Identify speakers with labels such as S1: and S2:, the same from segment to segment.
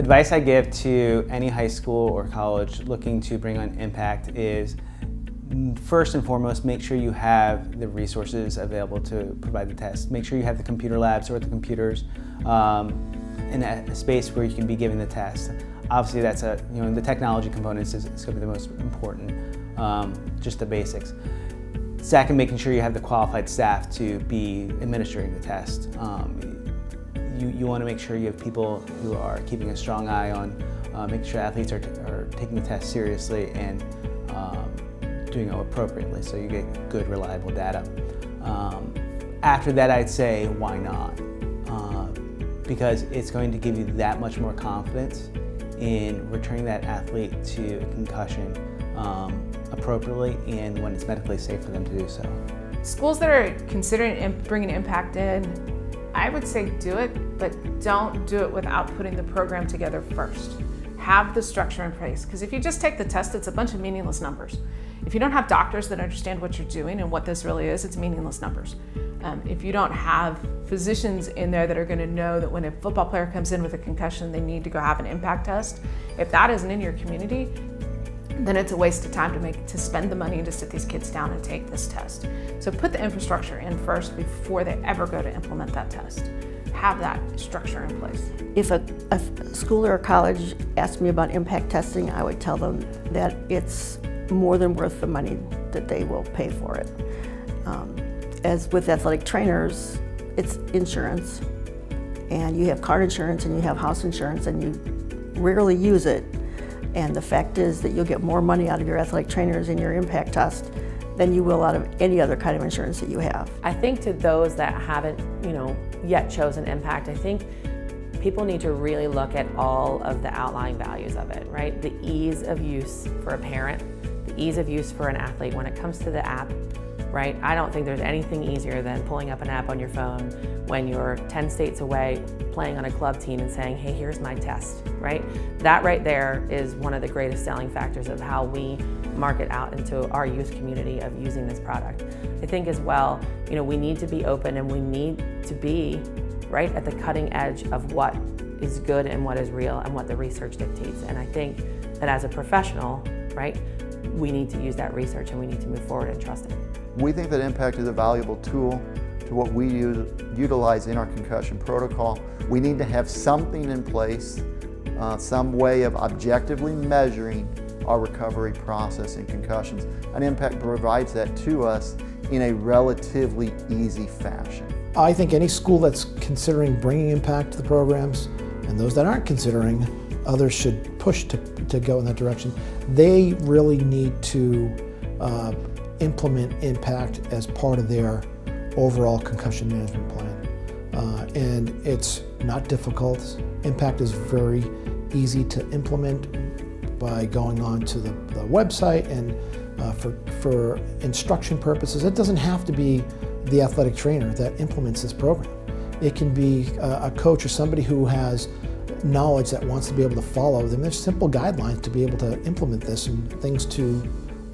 S1: Advice I give to any high school or college looking to bring on ImPACT is, first and foremost, make sure you have the resources available to provide the test. Make sure you have the computer labs or the computers in a space where you can be giving the test. Obviously, that's the technology components is going to be the most important, just the basics. Second, making sure you have the qualified staff to be administering the test. You want to make sure you have people who are keeping a strong eye on making sure athletes are taking the test seriously and doing it appropriately, so you get good, reliable data. After that, I'd say, why not? Because it's going to give you that much more confidence in returning that athlete to a concussion appropriately and when it's medically safe for them to do so.
S2: Schools that are considering bringing ImPACT in, I would say do it, but don't do it without putting the program together first. Have the structure in place, because if you just take the test, it's a bunch of meaningless numbers. If you don't have doctors that understand what you're doing and what this really is, it's meaningless numbers. If you don't have physicians in there that are going to know that when a football player comes in with a concussion, they need to go have an ImPACT test, if that isn't in your community, then it's a waste of time to spend the money and to sit these kids down and take this test. So put the infrastructure in first before they ever go to implement that test. Have that structure in place.
S3: If a school or a college asked me about ImPACT testing, I would tell them that it's more than worth the money that they will pay for it. As with athletic trainers, it's insurance, and you have car insurance and you have house insurance, and you rarely use it. And the fact is that you'll get more money out of your athletic trainers in your ImPACT test than you will out of any other kind of insurance that you have.
S4: I think to those that haven't, yet chosen ImPACT, I think people need to really look at all of the outlying values of it, right? The ease of use for a parent, the ease of use for an athlete when it comes to the app, right? I don't think there's anything easier than pulling up an app on your phone when you're 10 states away playing on a club team and saying, hey, here's my test, right? That right there is one of the greatest selling factors of how we market out into our youth community of using this product. I think as well, we need to be open and we need to be right at the cutting edge of what is good and what is real and what the research dictates. And I think that as a professional, right, we need to use that research and we need to move forward and trust it.
S5: We think that ImPACT is a valuable tool to what we utilize in our concussion protocol. We need to have something in place, some way of objectively measuring our recovery process in concussions. And ImPACT provides that to us in a relatively easy fashion.
S6: I think any school that's considering bringing ImPACT to the programs, and those that aren't considering, others should push to go in that direction. They really need to implement ImPACT as part of their overall concussion management plan. And it's not difficult. ImPACT is very easy to implement by going on to the website, and for instruction purposes, it doesn't have to be the athletic trainer that implements this program. It can be a coach or somebody who has knowledge that wants to be able to follow them. There's simple guidelines to be able to implement this and things to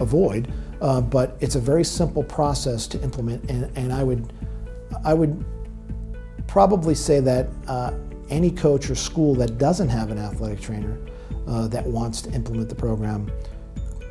S6: avoid, but it's a very simple process to implement, and I would probably say that any coach or school that doesn't have an athletic trainer that wants to implement the program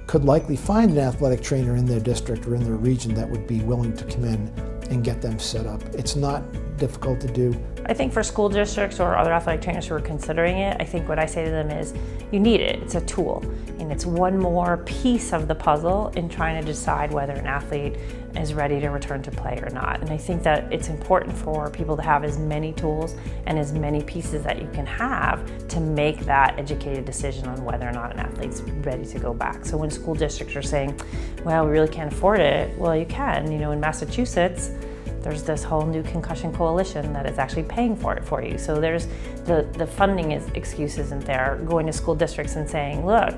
S6: could likely find an athletic trainer in their district or in their region that would be willing to come in and get them set up. It's not difficult to do.
S7: I think for school districts or other athletic trainers who are considering it, I think what I say to them is, you need it. It's a tool, and it's one more piece of the puzzle in trying to decide whether an athlete is ready to return to play or not. And I think that it's important for people to have as many tools and as many pieces that you can have to make that educated decision on whether or not an athlete's ready to go back. So when school districts are saying, well, we really can't afford it, well, you can. In Massachusetts, there's this whole new concussion coalition that is actually paying for it for you. So there's the funding excuse isn't there. Going to school districts and saying, look,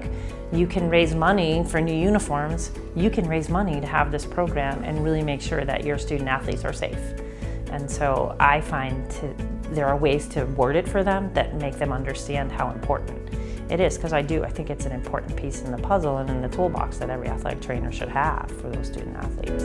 S7: you can raise money for new uniforms. You can raise money to have this program and really make sure that your student athletes are safe. And so I find there are ways to word it for them that make them understand how important it is, because I think it's an important piece in the puzzle and in the toolbox that every athletic trainer should have for those student athletes.